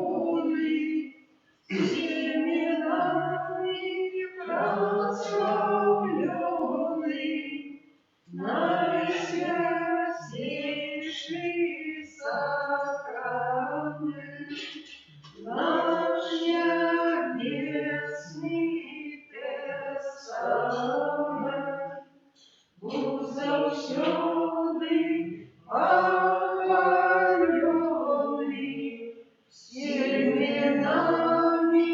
похваленный, всеми нами прославленный, наисвятейший сакрамент, наш небесный тестамент, будь завсёды похваленный, всеми нами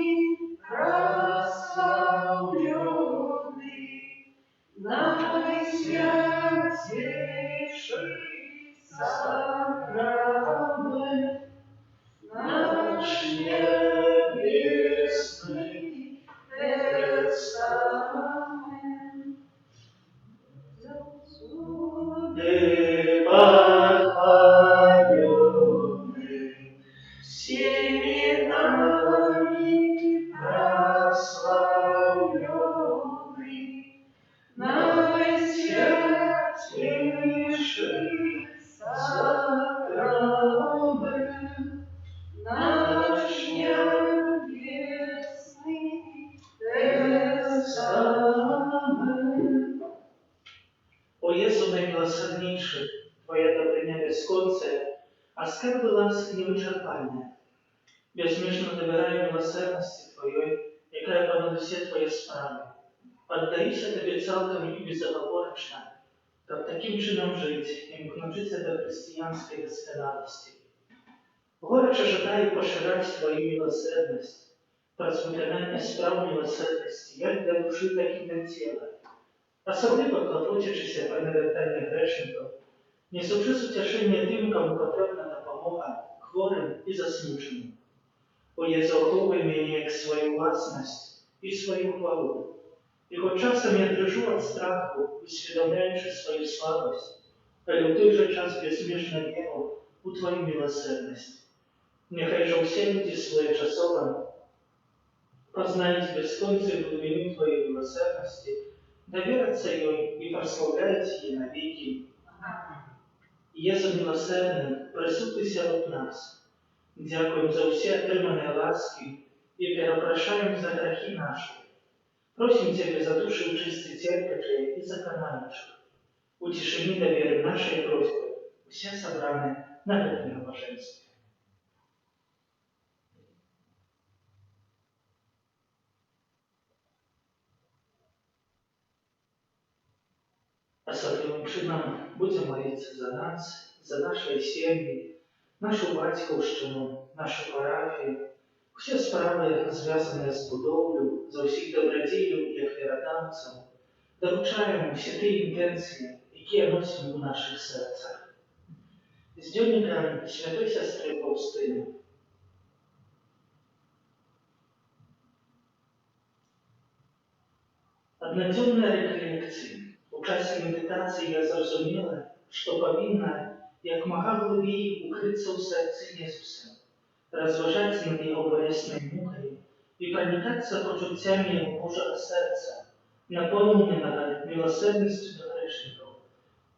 прославленный, наисвятейший сакрамент, наш небесный тестамент. Ты похваленный, всеми нами прославленный, наисвятейший сакрамент, наш небесный тестамент. О Jezu najmilosrdniejszy, Twoja dobrynia bez końca, a skarby łaski niewyczerpalne. Безмежно добираю милосердности Твоей, якая понад все Твои справи. Поддаюся Тебе цілком і безоговорочно, как таким чином жить і вкнучиться до християнської досконалості. Горяче жадаю поширати Твою милосердність, розповідання справ милосердності, як для душі, так і для тіла. Особливо клопочучися про навертання грешників, несучи утішення тим, кому потрібна допомога, хворим і засмученим. О Єзу, оховуй мене як свою власність і свою хвалу. І хоч часом я дрожу від страху, усвідомляючи свою слабость, але в той же час безмежно віру у Твою милосердність. Нехай же всі люди своєчасово познають безконцю глибину Твоєї милосердності, довіряться їй і прославляють її навіки. Єзу милосердний, присутній серед нас. Дякуємо за всі отримані ласки і перепрошаємо за грехи наші. Просим Тебя за души чисти терпящие и законающих. У тишине доверим нашей просьбы, все собраны на этом блаженстве. Особливым чином будем молиться за нас, за наши семьи, нашу батьківщину, нашу парафію, все справи, зв'язані з будовлю, за всіх добродіїв і охляродавців, доручаємо всі ті інтенції, які носимо у наших серцях. З днем Святої Сестри Фаустини. Одноденной реколекції, у часі медитації я зрозуміла, що повинна, як мага глибій, укритися у серці Єсуса, розважати над Його болесною мукою і проникатися почуттями Його Божого серця, наповненого милосердністю до грешників.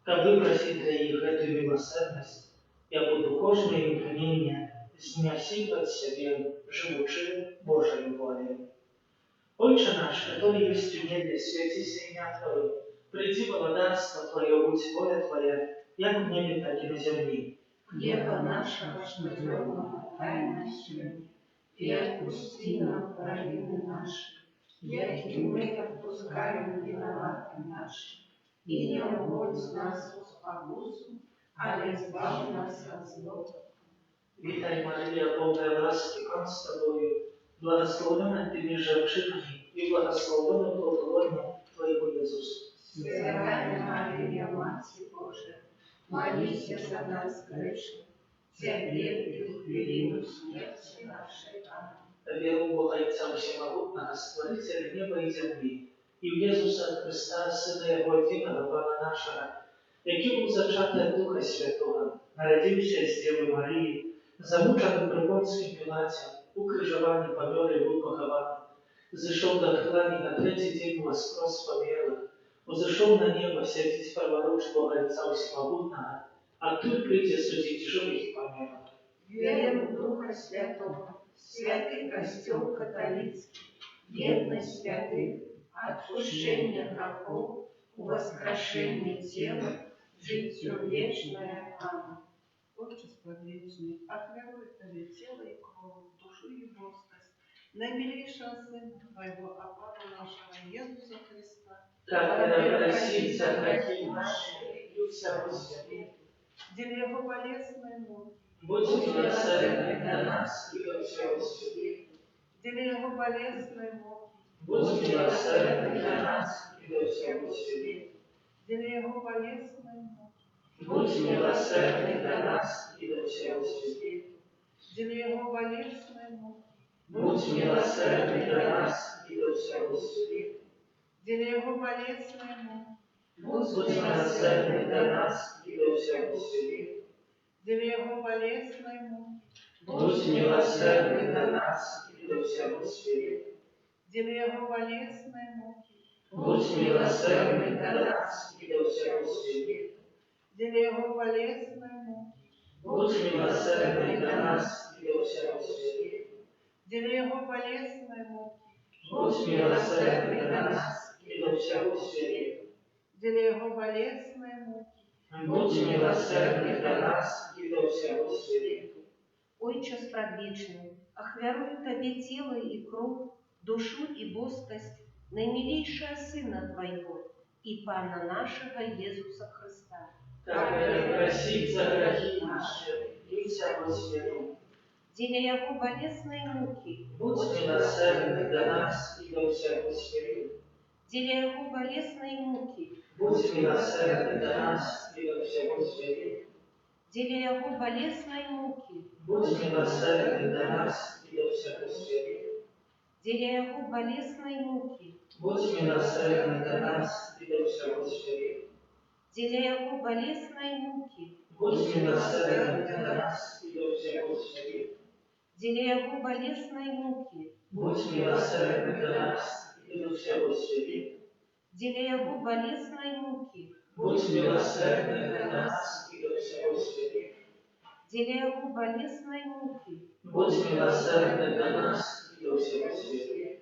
Как выпросить для их эту милосердность, я буду кожное импринение сносить себе, живучи Божою волею. Отче наш, который есть в небе, святися имя Твое, приди благодарство Твое, будь воля Твоя, як в небе, так и на земле. Хлеба нашего ежедневного дай нам сегодня, и отпусти нам провины наши, яки мы отпускаем виноватым нашим. И не вводь нас в спокусу, але избавь нас от злого. Вітай, Марія, повна ласки, Пан з Тобою, благословена Ти між жінками, і благословена плодородна Твоего Єсуса. Святая Мария, Матерь Божия, молись за нас грешных, теперь и в великую смерти нашей. Аминь. Віру в Бога Отця Всемогутнього, Створителя неба і землі, і в Єсуса Христа, Сина Його єдиного, Пана нашого, який був зачатий від Духа Святого, народився з Діви Марії, замучений при Понтськім Пілаті, укрижований, помер і був похований, зійшов до хлані на третій день воскрес з померлих, узійшов на небо, святить праворуч Бога Отця Всемогутнього, а Кто придет судить живых и померших? Веру в Духа Святого, святый костел католицкий, верность святых, отпущение грехов, воскрешение тела, житие вечное. Аминь. Отче Предвечний, ахвярую Тебе тело и кровь, душу и боскость, наимилейшего Сына Твоего, Апана нашего Иисуса Христа, Как просить за грехи наши и всякого света. деле Его болезной муки, Будь милосердный для нас и ко всему свету. деле Его болезной муки, Будь милосердный для нас и ко всему свету. деле Его болезной муки, Будь милосердный для нас и ко всему свету. деле Его болезной муки, Будь милосердный для нас и ко всему свету. деле Его болезной муки, Будь милосердный для нас и ко всему свету. деле Его болезной муки, Будь милосердный для нас и ко всему свету. деле Его болезной муки, Будь милосердный для нас и ко всему свету. деле Его болезной муки, Будь милосердный для нас и ко всему свету. деле Его болезной муки, Будь милосердный для нас и ко всему свету. деле Его болезной муки, Будь милосердный для нас и ко всему свету. Отче Предвечный, ахвярую Тебе тело и кровь, душу и боскость, наимилейшего Сына Твоего и Пана нашего Иисуса Христа. Как просить за грехи наши и всякого свету. Деле Его болезной муки, Будь милосердный для нас и ко всему свету. деле Его болезной муки, Будь милосердный для нас и ко всему свету. деле Его болезной муки, Будь милосердный для нас и ко всему свету. деле Его болезной муки, Будь милосердный для нас и ко всему свету. деле Его болезной муки, Будь милосердный для нас и ко всему свету. деле Его болезной муки, Будь милосердный для нас и ко всему свету. деле Его болезной муки, Будь милосердный для нас и ко всему свету. деле Его болезной муки, Будь милосердный для нас и ко всему свету.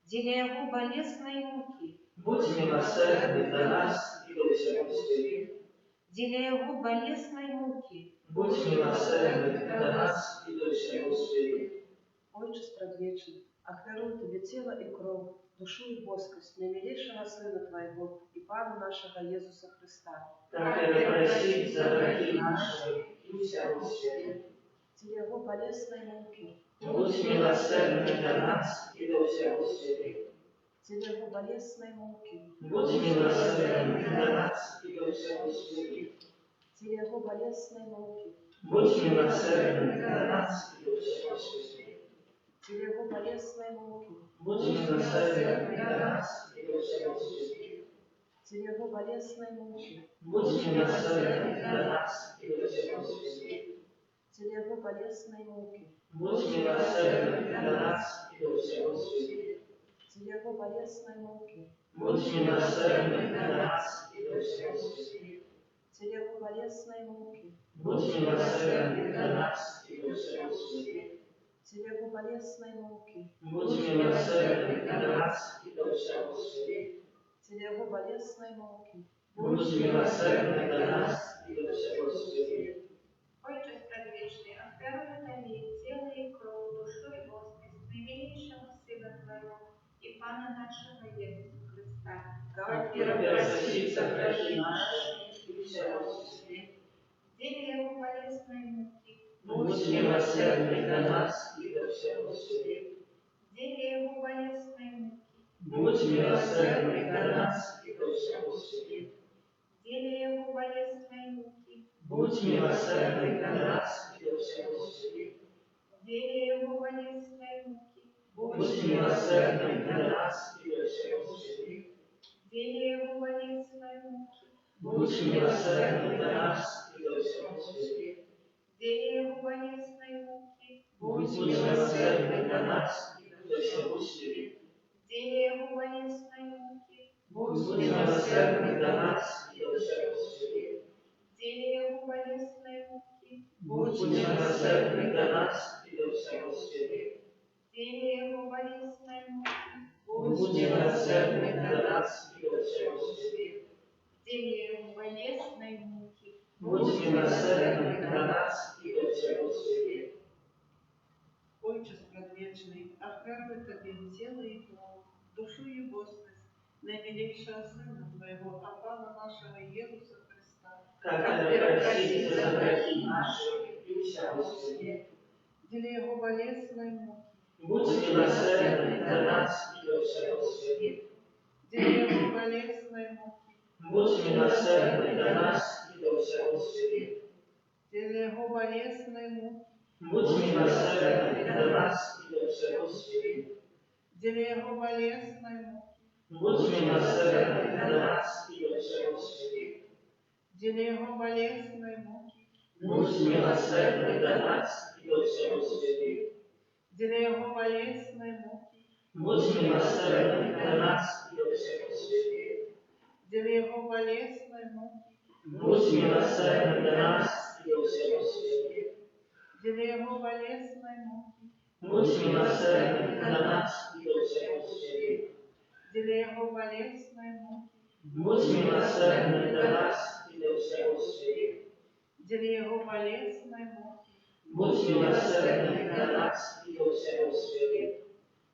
деле Его болезной муки, Будь милосердный для нас и ко всему свету. деле Его болезной муки, Будь милосердный для нас и ко всему свету. Отче Предвечный, ахвярую Тебе тело и кровь, душу и боскость, наимилейшего Сына Твоего и Пана нашего Иисуса Христа, Как просить за грехи наши и всякого свету. деле Его болезной муки, Будь милосердный для нас и ко всему свету. деле Его болезной муки, Будь милосердный для нас и ко всему свету. деле Его болезной муки, Будь милосердный для нас и ко всему свету. деле Его болезной муки, Будь милосердный для нас и ко всему свету. деле Его болезной муки, Будь милосердный для нас и ко всему свету. деле Его болезной муки, Будь милосердный для нас и ко всему свету. деле Его болезной муки, Будь милосердный для нас и ко всему свету. деле Его болезной муки, Будь милосердный для нас и ко всему свету. деле Его болезной муки, Будь милосердный для нас и ко всему свету. деле Его болезной муки, Будь милосердный для нас и ко всему свету. Отче Предвечный, ахвярую Тебе тело и кровь, душу и боскость, наимилейшего Сына Твоего и Пана нашего Иисуса Христа. как Просить за грехи наши и всякого свету. Деле Его болезной муки, Будь милосердный для нас и ко всему свету. деле Его болезной муки, Будь милосердный для нас и ко всему свету. деле Его болезной муки, Будь милосердный для нас и ко всему свету. деле Его болезной муки, Будь милосердный для нас и ко всему свету. деле Его болезной муки, Будь милосердный для нас и ко всему свету. деле Его болезной муки, Будь милосердный для нас и ко всему свету. деле Его болезной муки, Будь милосердный для нас и ко всему свету. деле Его болезной будь милосердный для нас и до всего света. В деле его болезной муки, Будь милосердный для нас и до всего света. Отче предвечный, охраняй Тебе тело и кровь, душу и бостность наимилейшего Сына Твоего, а Пана нашего Иисуса Христа, Который простит за грехи наши и всего света. деле Его болезной муки, Будь милосердный для нас и до всего света. деле Его болезной муки, Будь милосердный для нас и до всего света. деле Его болезной муки, Будь милосердный для нас и до всего света. деле Его болезной муки, Будь милосердный для нас и до всего света. деле Его болезной муки, Будь милосердный для нас и до всего света. деле Его болезной муки, Будь милосердный для нас и до всего света. деле Его болезной муки, Будь милосердный для нас и до всего света. деле Его болезной муки, Будь милосердный для нас и до всего света. деле Его болезной муки, Будь милосердный для нас и до всего света. деле Его болезной муки, Будь милосердный для нас и до всего света.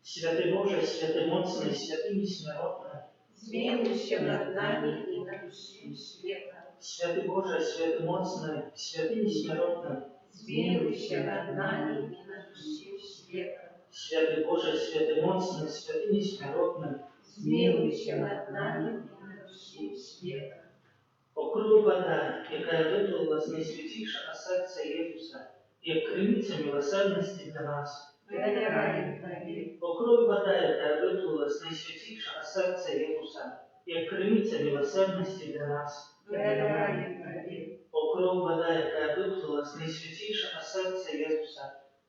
Святый Боже, святый моцный, святый несмиротный, Змилуйся над нами и над всем светом. святый Боже, святый моцный, святый несмиротный, Змилуйся над нами и над всем светом. святый Боже, святый моцный, святый несмиротный, Змилуйся над нами и над всем светом. о кровь вода, яка виплила з найсвятішого серця Ісуса, як криниця милосердності для нас. Доверяем Тебе, О кровь вода, яка виплила з найсвятішого серця Ісуса, як криниця милосердності для нас. доверяем Тебе, О кров вода, яка виплила з найсвятішого серця Ісуса,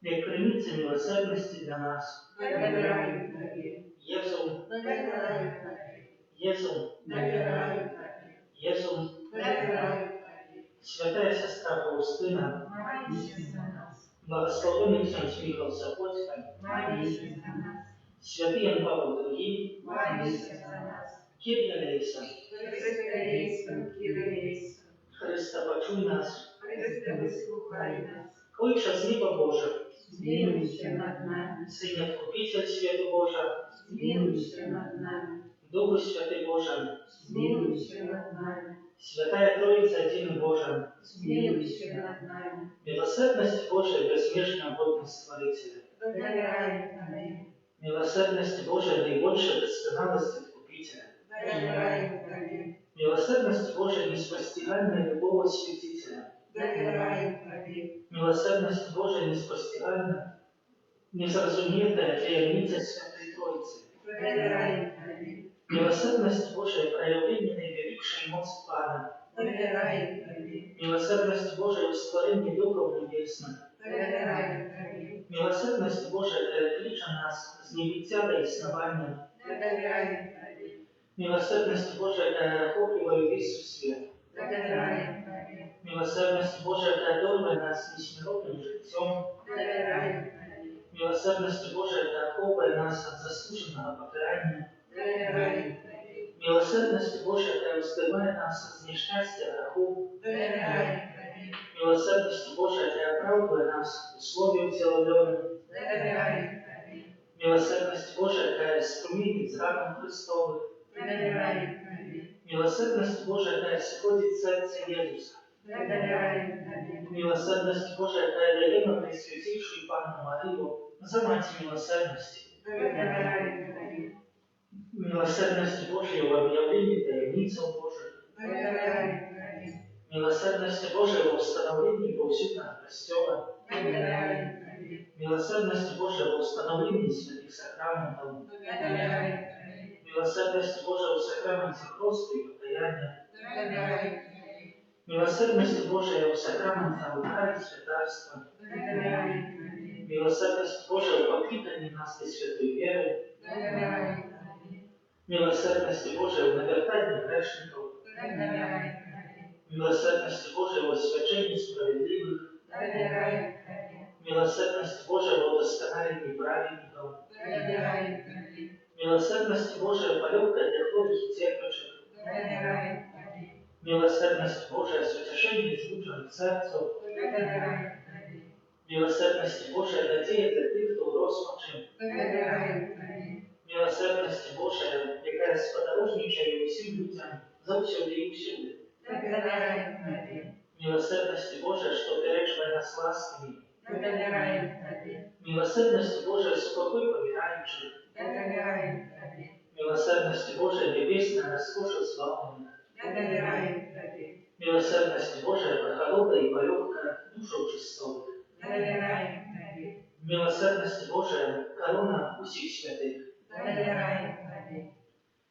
як криниця милосердності для нас. доверяем Тебе, Єзу, доверяем Тебе, Єзу, доверяем Тебе, Єзу, доверяем Тебе, святая сестра Фаустина, молись за нас, благословенный ксенз Михаил Сапоцкий, молись за нас, святый Ян Павел II, молись за нас. Кирия Лейса, Христе, Кирилейся, Христа почуй нас, Христе, выслухай нас, Отче з неба Боже, змилуйся над нами, Син Откупитель святу Божа, змилуйся над нами, Духу Святый Божа, змилуйся над нами, Святая Троица Один Божа, змилуйся над нами, милосердность Божия, безмежная годность Творителя, доверяем Тебе, милосердность Божия, наибольшая досконалость Откупителя, доверяем Тебе, милосердность Божия, неспостигальная любого святителя, доверяем Тебе, милосердность Божия, неспостигальная, незразумелая таємниця Святой Троицы, доверяем Тебе, милосердность Божия, проявление наивеликшей моцы Пана, доверяем Тебе, милосердность Божия, устворение Духов Небесных, доверяем Тебе, милосердность Божия, переклича нас з небыття до існування, доверяем Тебе, милосердность Божия, яка охоплює весь світ, доверяем Тебе, милосердность Божия, яка дарує нас несмиротним життям, доверяем Тебе, милосердность Божия, яка охоплює нас від заслуженого покарання, доверяем Тебе, милосердность Божия, яка встигає нас з нещастя греху, доверяем Тебе, милосердность Божия, яка оправдує нас у слові втіловленому, доверяем Тебе, милосердность Божия, яка спомінить з ранам Христових, доверяем Тебе, милосердность Божия, яка сходить в серце Єзуса, доверяем Тебе, милосердность Божия, яка дає нам найсвятішу Панну Марію за мать милосердности, доверяем Тебе, милосердность Божия в объявлении таємницям Божих, доверяем Тебе, милосердность Божия в установлении повсюдного Костела, доверяем Тебе, милосердность Божия в установлении святых сакраментов, доверяем Тебе, милосердность Божия в сакраменте роста и покаяния, доверяем Тебе, милосердность Божия в сакраменте алтаря и святарства, доверяем Тебе, милосердность Божия в попитании нас до святой веры, доверяем Тебе, милосердность Божия в навертании грешников, доверяем Тебе, милосердность Божия в освящении справедливых, доверяем Тебе, милосердность Божия в удостоверении праведников, доверяем Тебе, Милосердность Божия полегкая для хворых и терпящих. Доверяем Тебе. Милосердность Божия с утешением измученных сердцев. Доверяем Тебе. Милосердность Божия надея для тих, хто у розпачі. Доверяем Тебе. Милосердность Божия, яка сподорожничає усім людям, завсюди і всюди. Доверяем Тебе. Милосердность Божия, что перечва нас ласками. Доверяем Тебе. Милосердность Божия, супокой помирающих. Доверяем Тебе. Милосердность Божия, небесная, расскоша славная. Доверяем Тебе. Милосердность Божия, прохолода и полегкая душу чистовых. Доверяем Тебе. Милосердность Божия, корона усіх святых. Доверяем Тебе.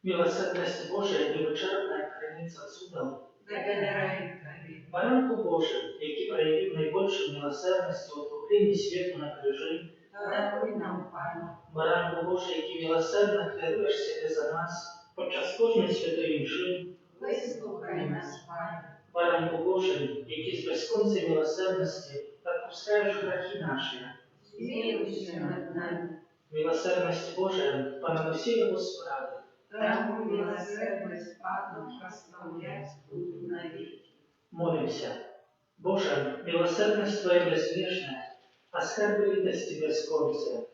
Милосердность Божия, невичерпная граница судов. Доверяем Тебе. Баранку Божий, який проявив найбільшу милосердність у откупленні світу на крижі. Даруй нам, Пане. Баранку Божий, який милосердно хвилюєш себе за нас, подчас кожної святої мши. Вислухай нас, Пане. Баранку Божий, який з безконцей милосердності відпускаєш грехи наші. Змилуйся над нами. Милосердность Божия, понад усі його справи. Тому милосердность Пану прославлять буду навеки. Молимся. Боже, милосердность Твоя безмежная, а скарби литости бесконця.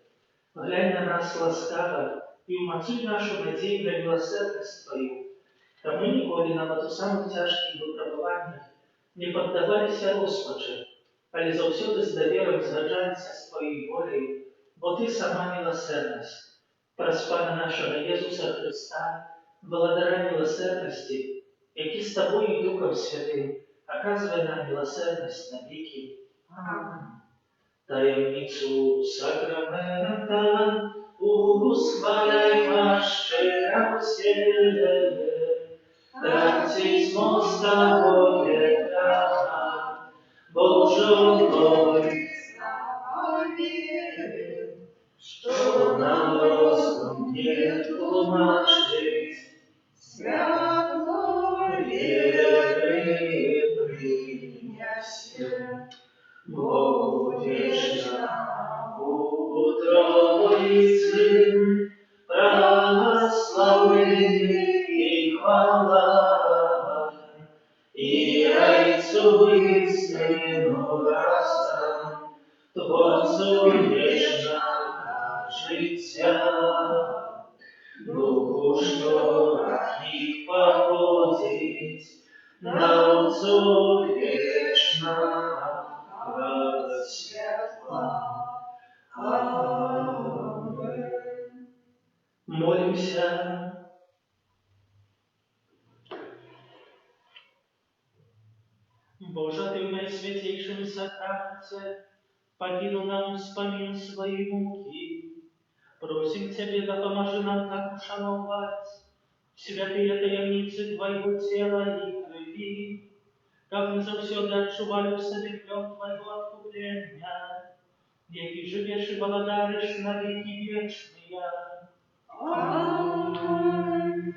Глянь на нас ласкаво и умацуй нашу надею на милосердность Твою. Да мы николи нам от самых тяжких выпробований не поддавалися розпачі, але завсюди з довіром згаджалися з Твоєю волею, бо Ти сама милосердность. Праз Пана нашого Єсуса Христа, благодаря милосердности, які з Тобою и Духом Святым, оказывай нам милосердность навеки. Аминь. Таємницю сакрамента усваляй щиро все, братці з моста повітря, Божого Слава вере, що нам розум не тлумачить, свято віри прийняся. Будеш нам у Троицы прославлений и хвала, и Отцу и Сыну разом, Творцу вечного життя, Духу, что от них походить, на Отцу вечного святла. Аминь. Молимся. Боже, Ты в наисвятейшем сакраменте покинул нам вспомин своей муки. Просим Тебя, да поможи нам так ушановать святые таємниці Твоего тела и крови, как мы завсёды отчували в себе плен Твоего откупления, який живешь и благодаришь на веки вечные. Аминь.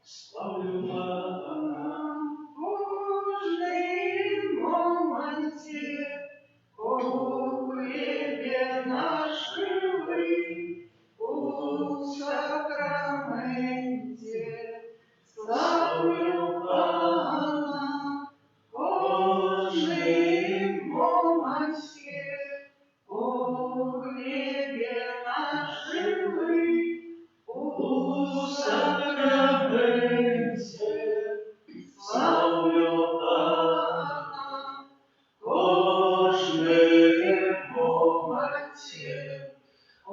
Славлю Бога, Божий моманте, о хлебе наш живый, у сакраменте, славлю Пана, Божий моманте, о хлебе наш живый, у сакраменте, славлю Пана, кожним моменті, о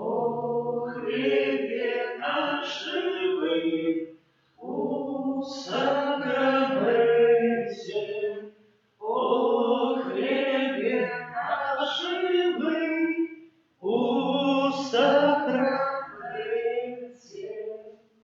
хлібі наш живий, у